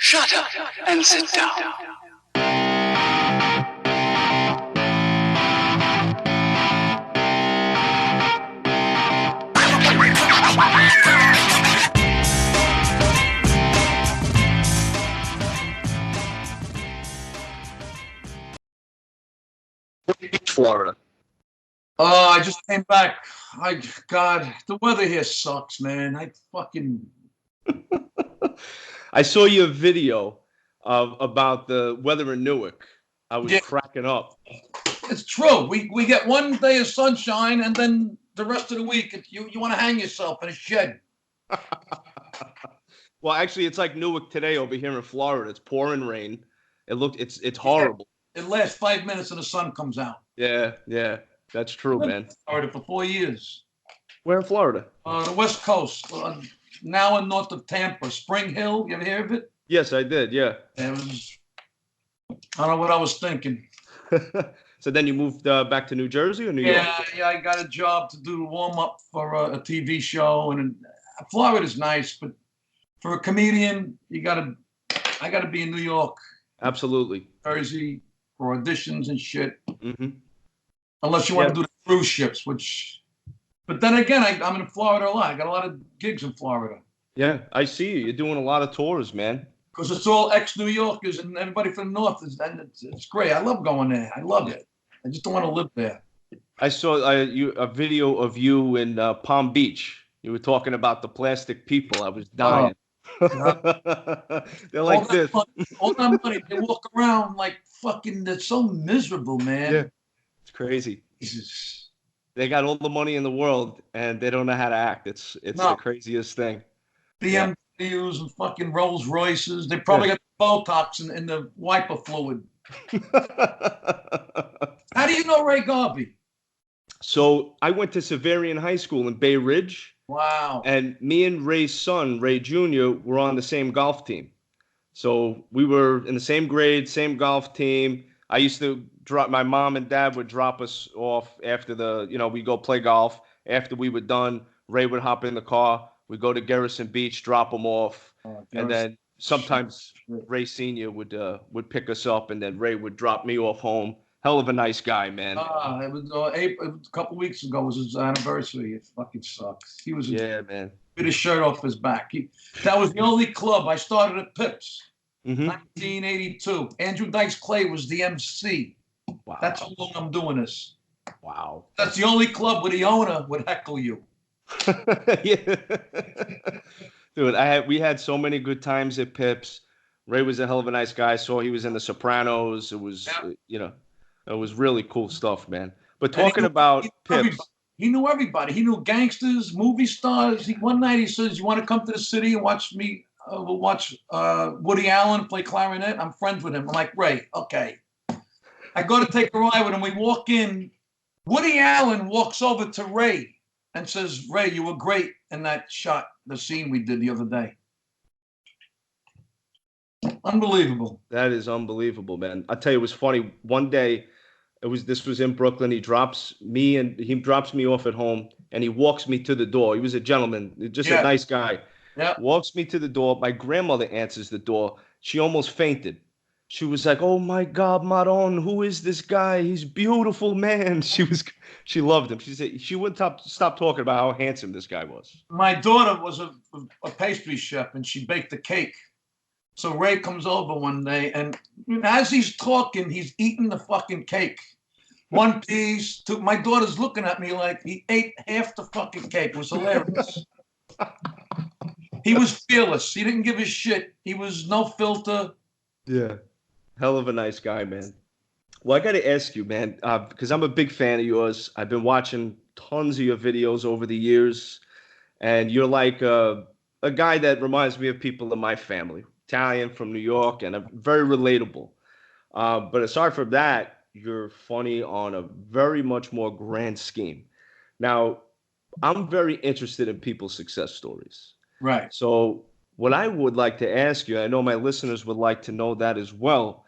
Shut up and sit down. Beach, Florida. I just came back. God, the weather here sucks, man. I saw your video about the weather in Newark. I was Yeah. cracking up. It's true. We get one day of sunshine, and then the rest of the week, you want to hang yourself in a shed. Well, actually, it's like Newark today over here in Florida. It's pouring rain. It's horrible. It lasts 5 minutes, and the sun comes out. Yeah, that's true, man. Florida for 4 years. Where in Florida? The West Coast, now in north of Tampa, Spring Hill. You ever hear of it? Yes, I did. Yeah. It was, I don't know what I was thinking. So then you moved back to New Jersey or New York? Yeah. I got a job to do the warm up for a TV show, and Florida's nice, but for a comedian, I gotta be in New York, Absolutely. Jersey for auditions and shit. Mm-hmm. Unless you want to do the cruise ships, but then again, I'm in Florida a lot. I got a lot of gigs in Florida. Yeah, I see you. You're doing a lot of tours, man. Because it's all ex-New Yorkers and everybody from the north. It's great. I love going there. I love it. I just don't want to live there. I saw a video of you in Palm Beach. You were talking about the plastic people. I was dying. They're like this. All that money. They walk around like fucking. They're so miserable, man. Yeah, it's crazy. Jesus. They got all the money in the world and they don't know how to act. It's the craziest thing. BMWs and fucking Rolls Royces. They probably got Botox in the wiper fluid. How do you know Ray Garvey? So I went to Severian High School in Bay Ridge. Wow. And me and Ray's son, Ray Jr., were on the same golf team. So we were in the same grade, same golf team. I used to my mom and dad would drop us off after we go play golf. After we were done, Ray would hop in the car. We'd go to Garrison Beach, drop him off. And then sometimes Ray Sr. would pick us up, and then Ray would drop me off home. Hell of a nice guy, man. It was a couple weeks ago was his anniversary. It fucking sucks. He was man. With his shirt off his back. That was the only club. I started at Pips, 1982. Andrew Dice Clay was the MC. Wow. That's how long I'm doing this. Wow. That's the only club where the owner would heckle you. Yeah. Dude, we had so many good times at Pips. Ray was a hell of a nice guy. Saw he was in The Sopranos. It was, it was really cool stuff, man. But talking about Pips. He knew everybody. He knew gangsters, movie stars. One night he says, "You want to come to the city and watch me? We'll watch Woody Allen play clarinet." I'm friends with him. I'm like, Ray, okay. I go to take a ride with him. We walk in. Woody Allen walks over to Ray and says, "Ray, you were great in that shot, the scene we did the other day." Unbelievable. That is unbelievable, man. I tell you, it was funny. One day, this was in Brooklyn. He drops me off at home, and he walks me to the door. He was a gentleman, just a nice guy. Yeah. Walks me to the door. My grandmother answers the door. She almost fainted. She was like, "Oh my God, Maron, who is this guy? He's beautiful, man." She loved him. She said she wouldn't stop talking about how handsome this guy was. My daughter was a pastry chef, and she baked a cake. So Ray comes over one day, and as he's talking, he's eating the fucking cake. One piece, two. My daughter's looking at me like he ate half the fucking cake. It was hilarious. He was fearless. He didn't give a shit. He was no filter. Yeah. Hell of a nice guy, man. Well, I got to ask you, man, because I'm a big fan of yours. I've been watching tons of your videos over the years, and you're like a guy that reminds me of people in my family. Italian from New York, and very relatable. But aside from that, you're funny on a very much more grand scheme. Now, I'm very interested in people's success stories. Right. So what I would like to ask you, I know my listeners would like to know that as well.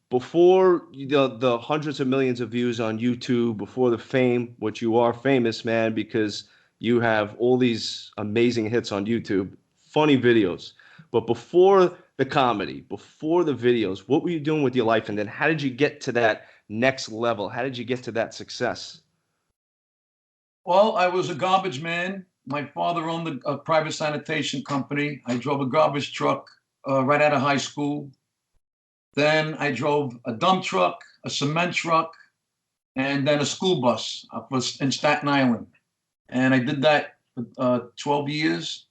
Before the hundreds of millions of views on YouTube, before the fame, which you are famous, man, because you have all these amazing hits on YouTube, funny videos. But before the comedy, before the videos, what were you doing with your life? And then how did you get to that next level? How did you get to that success? Well, I was a garbage man. My father owned a private sanitation company. I drove a garbage truck right out of high school. Then I drove a dump truck, a cement truck, and then a school bus up in Staten Island. And I did that for 12 years.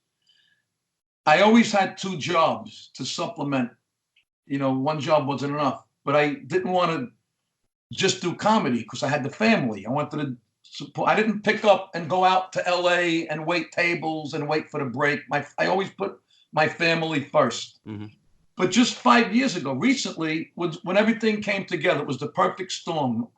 I always had two jobs to supplement. One job wasn't enough, but I didn't want to just do comedy because I had the family. I wanted to support. I didn't pick up and go out to LA and wait tables and wait for the break. I always put my family first. Mm-hmm. But just 5 years ago, recently, when everything came together, it was the perfect storm.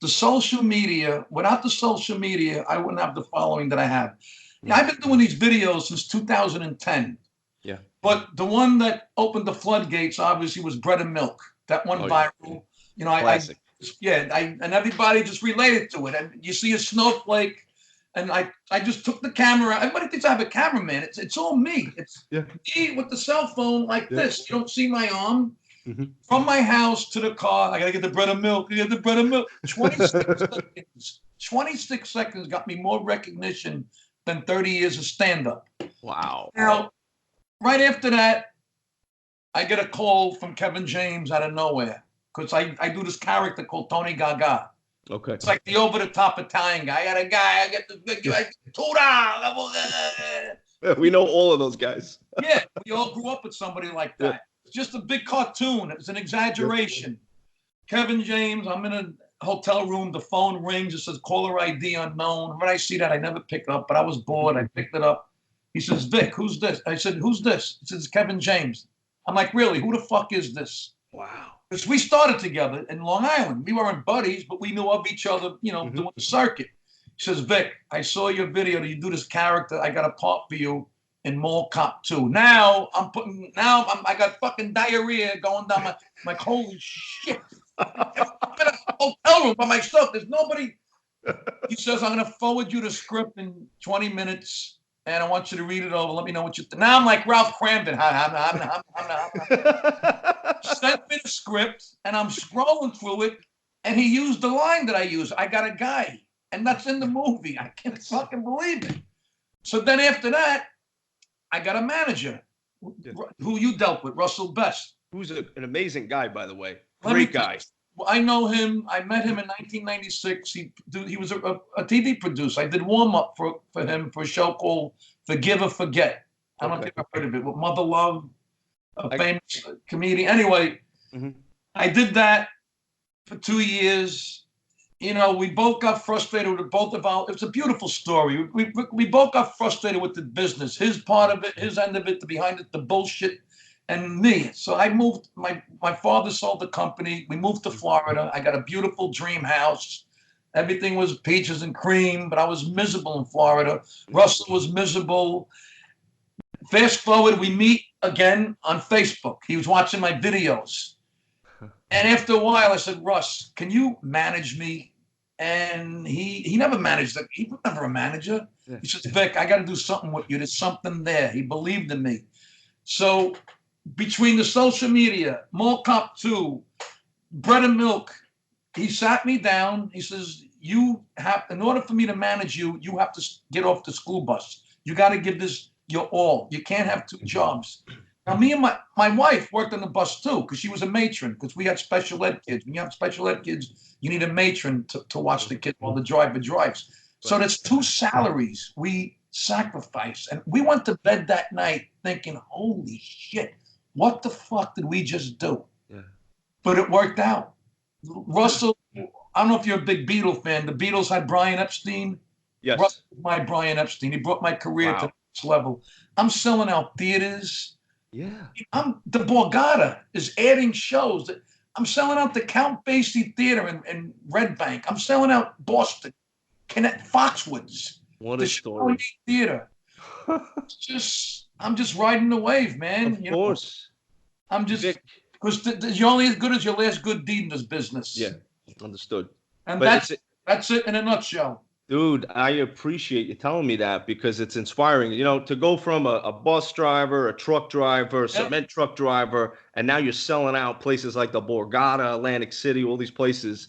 The social media, without the social media, I wouldn't have the following that I have. Yeah, I've been doing these videos since 2010. Yeah. But the one that opened the floodgates, obviously, was Bread and Milk. That one viral. Yeah. Classic. And everybody just related to it. And you see a snowflake, and I just took the camera. Everybody thinks I have a cameraman. It's all me. It's me with the cell phone like this. You don't see my arm. Mm-hmm. From my house to the car, I gotta get the bread and milk. 26 seconds. 26 seconds got me more recognition than 30 years of stand-up. Wow. Now, right after that, I get a call from Kevin James out of nowhere because I do this character called Tony Gaga. Okay. It's like the over-the-top Italian guy. I got a guy. I get the big guy. We know all of those guys. Yeah, we all grew up with somebody like that. Yeah. It's just a big cartoon. It's an exaggeration. Kevin James, I'm in a hotel room. The phone rings. It says caller ID unknown. When I see that, I never pick up, but I was bored. I picked it up. He says, Vic, who's this? I said, who's this? He says, Kevin James. I'm like, really? Who the fuck is this? Wow. Because we started together in Long Island. We weren't buddies, but we knew of each other, doing the circuit. He says, Vic, I saw your video. You do this character. I got a part for you in Mall Cop 2. Now I got fucking diarrhea going down my holy shit. I'm in a hotel room by myself. There's nobody. He says, I'm going to forward you the script in 20 minutes. And I want you to read it over. Let me know what you think. Now I'm like Ralph Cramden. Sent me the script, and I'm scrolling through it, and he used the line that I use. I got a guy, and that's in the movie. I can't fucking believe it. So then after that, I got a manager who you dealt with, Russell Best. Who's an amazing guy, by the way. Great guy. I know him. I met him in 1996. He was a TV producer. I did warm-up for him for a show called Forgive or Forget. I don't know if you've heard of it. With Mother Love, a famous comedian. Anyway, I did that for 2 years. We both got frustrated with both of our. It's a beautiful story. We both got frustrated with the business. His part of it, his end of it, behind it, the bullshit. And me. So I moved, my father sold the company. We moved to Florida. I got a beautiful dream house. Everything was peaches and cream, but I was miserable in Florida. Russell was miserable. Fast forward, we meet again on Facebook. He was watching my videos. And after a while, I said, Russ, can you manage me? And he never managed it. He was never a manager. He says, Vic, I got to do something with you. There's something there. He believed in me. So between the social media, Mall Cop 2, Bread and Milk, he sat me down. He says, in order for me to manage you, you have to get off the school bus. You got to give this your all. You can't have two jobs. Now, me and my wife worked on the bus too, because she was a matron, because we had special ed kids. When you have special ed kids, you need a matron to watch the kids while the driver drives. So that's two salaries we sacrifice. And we went to bed that night thinking, holy shit, what the fuck did we just do? Yeah. But it worked out. Russell, I don't know if you're a big Beatle fan. The Beatles had Brian Epstein. Yes. Russell was my Brian Epstein. He brought my career to the next level. I'm selling out theaters. Yeah. The Borgata is adding shows. I'm selling out the Count Basie Theater in Red Bank. I'm selling out Boston, Foxwoods. What a story. Theater. I'm just riding the wave, man. Of course. I'm just, because you're only as good as your last good deed in this business. Yeah, understood. And that's it in a nutshell. Dude, I appreciate you telling me that because it's inspiring. You know, to go from a bus driver, a truck driver, a Yeah. cement truck driver, and now you're selling out places like the Borgata, Atlantic City, all these places.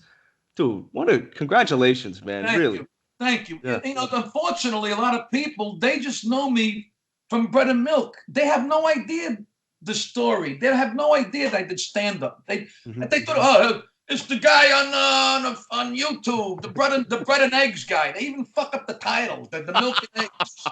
Dude, congratulations, man. Thank Really. you. Thank you. Yeah. You know, unfortunately, a lot of people, they just know me from bread and milk. They have no idea the story. They have no idea that I did stand up. Mhm. They thought, oh, it's the guy on YouTube, the bread and eggs guy. They even fuck up the title, the milk and eggs.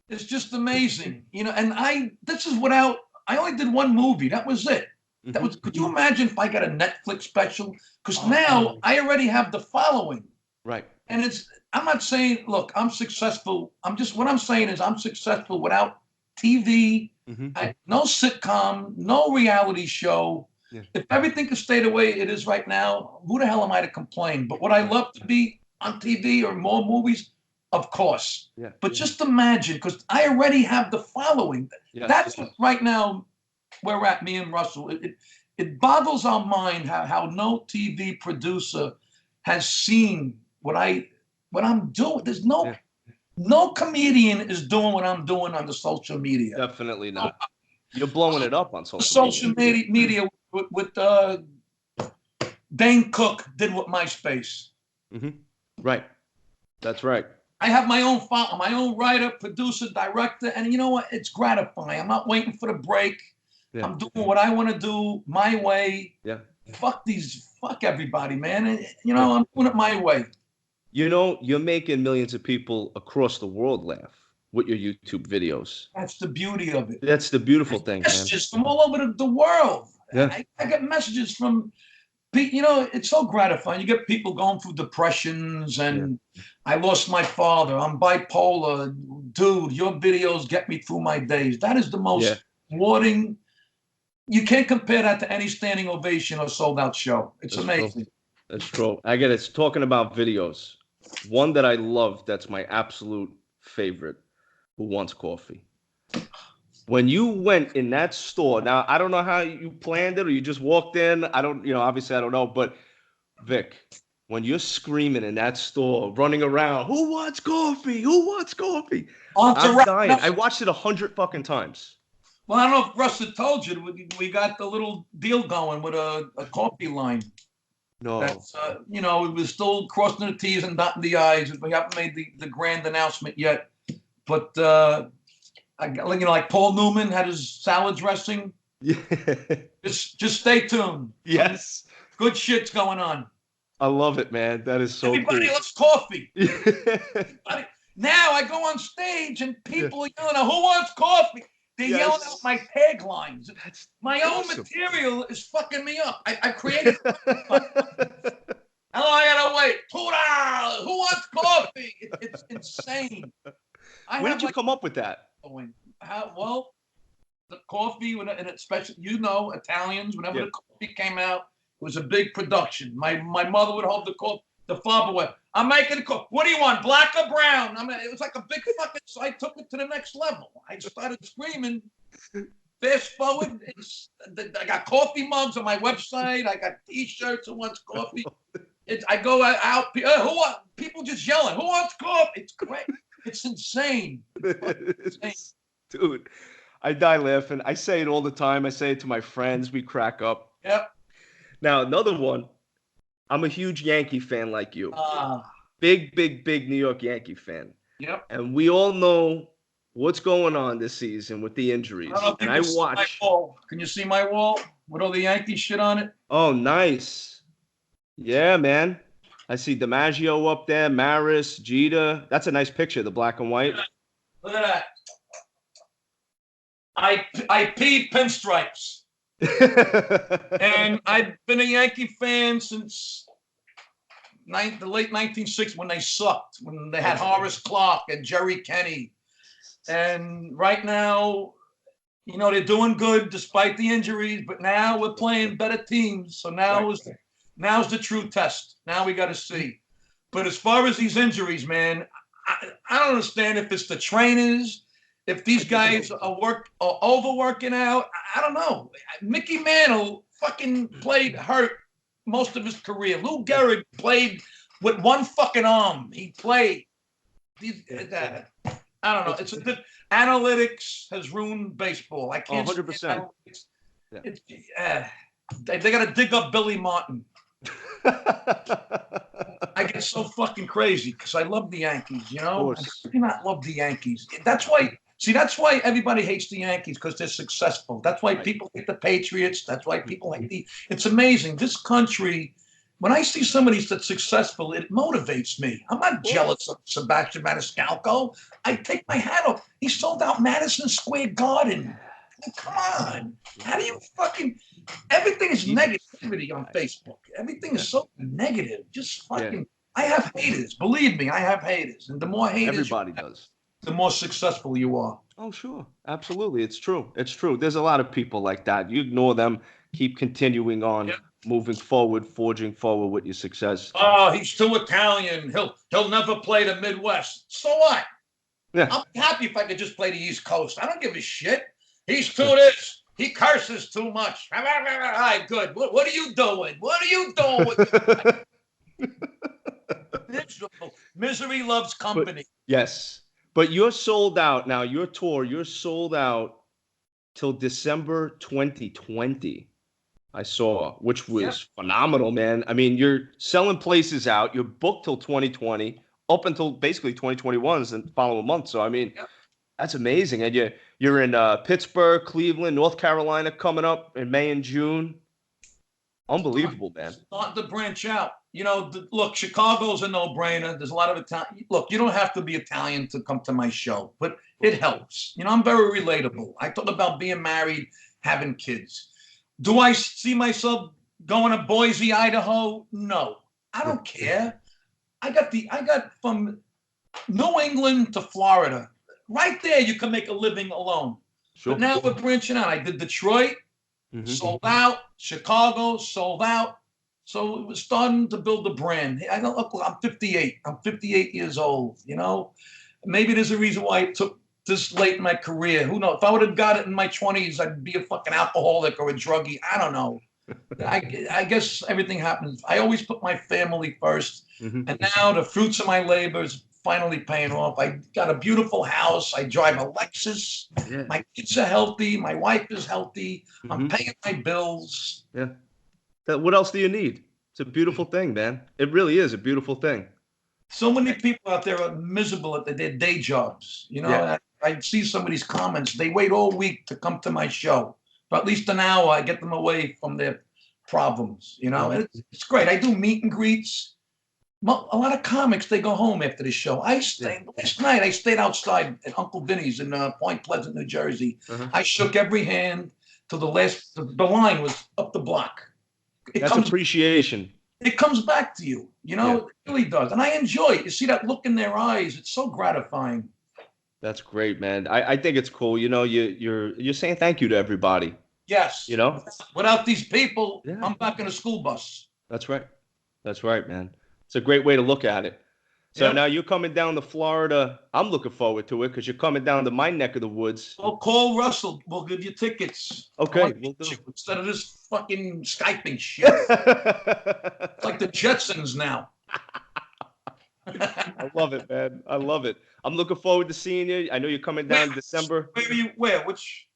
It's just amazing, you know. And this is without. I only did one movie. That was it. That Mhm. was. Could you imagine if I got a Netflix special? Because Oh, now I already have the following. right. And I'm not saying, look, I'm successful. What I'm saying is I'm successful without TV, Hmm. no sitcom, no reality show. Yeah. If everything could stay the way it is right now, who the hell am I to complain? But would I love to be on TV or more movies? Of course. Yeah. But just imagine, because I already have the following. Yes. That's what right now where we're at, me and Russell. It boggles our mind how no TV producer has seen what I'm doing. There's no comedian is doing what I'm doing on the social media. Definitely not. You're blowing it up on The social media. social media with Dane Cook did with MySpace. Hmm. Right. That's right. I have my own writer, producer, director, and you know what? It's gratifying. I'm not waiting for the break. Yeah. I'm doing what I want to do my way. Yeah. Fuck everybody, man. And, you know, I'm doing it my way. You know, you're making millions of people across the world laugh with your YouTube videos. That's the beauty of it. That's the beautiful thing, man. Messages from all over the world. Yeah. I get messages from, you know, it's so gratifying. You get people going through depressions and I lost my father. I'm bipolar. Dude, your videos get me through my days. That is the most rewarding. You can't compare that to any standing ovation or sold out show. It's amazing. That's true. I get it. Talking about videos, one that I love that's my absolute favorite, Who Wants Coffee? When you went in that store, now I don't know how you planned it or you just walked in. I don't, obviously I don't know, but Vic, when you're screaming in that store, running around, who wants coffee? Who wants coffee? I'm dying. I watched it 100 fucking times. Well, I don't know if Russ had told you, we got the little deal going with a coffee line. No. That's, you know, we're still crossing the T's and dotting the I's. We haven't made the grand announcement yet. But, like Paul Newman had his salad dressing. Yeah. Just stay tuned. Yes. Good shit's going on. I love it, man. That is so Everybody cool. loves coffee. Now I go on stage and people are yelling out, who wants coffee? They're yelling out my taglines. My own material is fucking me up. I created Hello, I gotta wait. $2. Who wants coffee? It's insane. When did you come up with that? Well, the coffee, and especially, Italians, whenever the coffee came out, it was a big production. My mother would hold the coffee. The father would, I'm making coffee. What do you want, black or brown? It was like a big fucking, so I took it to the next level. I started screaming. Fast forward, I got coffee mugs on my website. I got T-shirts. Who wants coffee? I go out. People just yelling. Who wants coffee? It's great. It's insane. It's insane. Dude, I die laughing. I say it all the time. I say it to my friends. We crack up. Yep. Now, another one. I'm a huge Yankee fan like you. Big New York Yankee fan. Yep. And we all know what's going on this season with the injuries. And I watch. Can you see my wall with all the Yankee shit on it? Oh, nice. Yeah, man. I see DiMaggio up there, Maris, Jeter. That's a nice picture, the black and white. Look at that. I pee pinstripes. And I've been a Yankee fan since the late 1960s when they sucked, when they had Horace Clark and Jerry Kenny. And right now, they're doing good despite the injuries, but now we're playing better teams. So now's the true test. Now we got to see. But as far as these injuries, man, I don't understand if it's the trainers, if these guys are overworking out. I don't know. Mickey Mantle fucking played hurt most of his career. Lou Gehrig played with one fucking arm. He played. I don't know. Analytics has ruined baseball. I can't. 100%. Yeah. They got to dig up Billy Martin. I get so fucking crazy because I love the Yankees, you know? I do not love the Yankees. That's why everybody hates the Yankees, because they're successful. That's why people hate the Patriots. That's why people hate it's amazing. This country, when I see somebody that's successful, it motivates me. I'm not jealous of Sebastian Maniscalco. I take my hat off. He sold out Madison Square Garden. Come on. How do you fucking... Everything is negativity on Facebook. Everything is so negative. Just fucking... I have haters. Believe me, I have haters. And the more haters... Everybody does. The more successful you are. Oh, sure. Absolutely. It's true. It's true. There's a lot of people like that. You ignore them, keep continuing on, moving forward, forging forward with your success. Oh, he's too Italian. He'll never play the Midwest. So what? Yeah. I'm happy if I could just play the East Coast. I don't give a shit. He's too this. He curses too much. All right, good. What are you doing? What are you doing with Misery loves company. Yes. But you're sold out now. Your tour, you're sold out till December 2020. I saw, which was phenomenal, man. I mean, you're selling places out. You're booked till 2020, up until basically 2021 is the following month. So, I mean, that's amazing. And you're in Pittsburgh, Cleveland, North Carolina coming up in May and June. Unbelievable, man. Starting to branch out. You know, look, Chicago's a no-brainer. There's a lot of Italian. Look, you don't have to be Italian to come to my show, but it helps. You know, I'm very relatable. I talk about being married, having kids. Do I see myself going to Boise, Idaho? No, I don't care. I got from New England to Florida. Right there, you can make a living alone. Sure. But now we're branching out. I did Detroit, sold out. Chicago, sold out. So it was starting to build a brand. I don't look. I'm 58. I'm 58 years old. You know, maybe there's a reason why it took this late in my career. Who knows? If I would have got it in my 20s, I'd be a fucking alcoholic or a druggie. I don't know. I guess everything happens. I always put my family first, and now the fruits of my labor is finally paying off. I got a beautiful house. I drive a Lexus. Yeah. My kids are healthy. My wife is healthy. I'm paying my bills. Yeah. What else do you need? It's a beautiful thing, man. It really is a beautiful thing. So many people out there are miserable at their day jobs. You know, I see some of these comments. They wait all week to come to my show. For at least an hour, I get them away from their problems. You know, it's great. I do meet and greets. A lot of comics, they go home after the show. Last night, I stayed outside at Uncle Vinny's in Point Pleasant, New Jersey. I shook every hand till the line was up the block. That's appreciation. It comes back to you, you know. It really does, and I enjoy it. You see that look in their eyes; it's so gratifying. That's great, man. I think it's cool. You know, you're saying thank you to everybody. Yes. You know, without these people, I'm back in a school bus. That's right. That's right, man. It's a great way to look at it. So now you're coming down to Florida. I'm looking forward to it because you're coming down to my neck of the woods. Well, call Russell. We'll give you tickets. Okay. Instead of this fucking Skyping shit. It's like the Jetsons now. I love it, man. I love it. I'm looking forward to seeing you. I know you're coming down in December. Where? Which?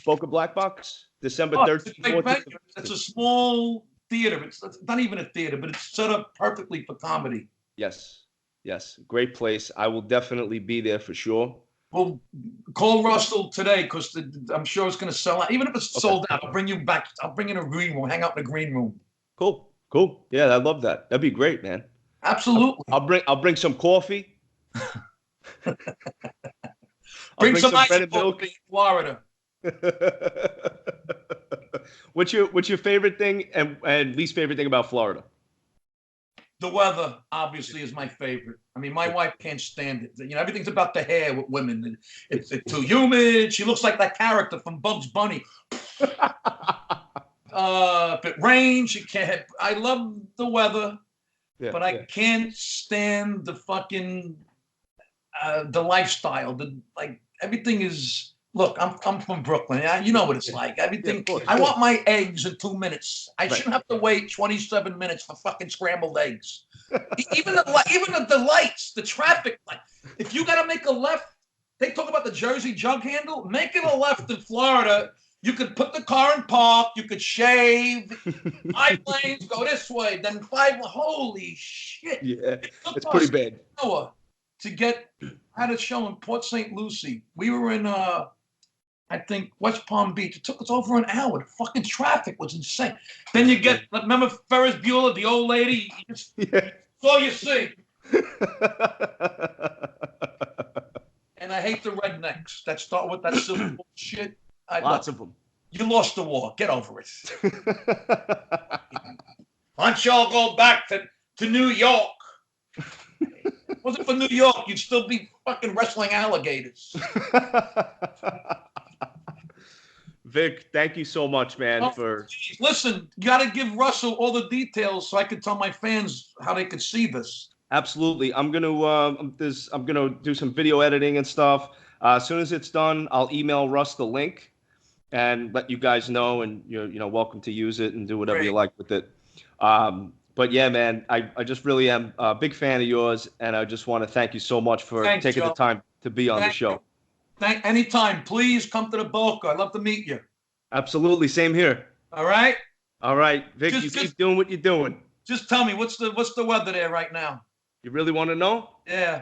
Boca Black Box? December 13th, 14th. It's a small theater. It's not even a theater, but it's set up perfectly for comedy. Yes. Yes, great place. I will definitely be there for sure. Well, call Russell today because I'm sure it's going to sell out. Even if it's sold out, I'll bring you back. I'll bring you in a green room. Hang out in the green room. Cool. Yeah, I love that. That'd be great, man. Absolutely. I'll bring some coffee. bring some ice coffee in Florida. What's your favorite thing and least favorite thing about Florida? The weather, obviously, is my favorite. I mean, my wife can't stand it. You know, everything's about the hair with women. It's too humid. She looks like that character from Bugs Bunny. If it rains, she can't. I love the weather, but I can't stand the fucking the lifestyle. Everything is. Look, I'm from Brooklyn. You know what it's like. Everything. I want my eggs in 2 minutes. I shouldn't have to wait 27 minutes for fucking scrambled eggs. Even the lights, the traffic light. If you got to make a left, they talk about the Jersey jug handle. Making a left in Florida, you could put the car in park. You could shave. 5 lanes, go this way. Then 5. Holy shit! Yeah, it's pretty bad. To get had a show in Port St. Lucie. We were in I think West Palm Beach. It took us over an hour. The fucking traffic was insane. Then you get, remember Ferris Bueller, the old lady? That's all you see. And I hate the rednecks that start with that civil shit. Lots of them. You lost the war. Get over it. Why don't y'all go back to New York? Was it for New York, you'd still be fucking wrestling alligators. Vic, thank you so much, man. Listen, you got to give Russell all the details so I can tell my fans how they could see this. Absolutely. I'm gonna do some video editing and stuff. As soon as it's done, I'll email Russ the link and let you guys know, and you're welcome to use it and do whatever you like with it. But yeah, man, I just really am a big fan of yours, and I just want to thank you so much for taking the time to be on the show. Anytime, please come to the Boca. I'd love to meet you. Absolutely, same here. All right. All right, Vic, keep doing what you're doing. Just tell me what's the weather there right now. You really want to know? Yeah.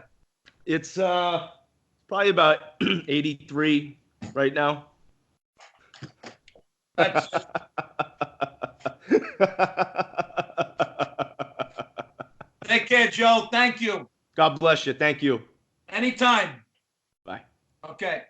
It's probably about 83 right now. Take care, Joe. Thank you. God bless you. Thank you. Anytime. Bye. Okay.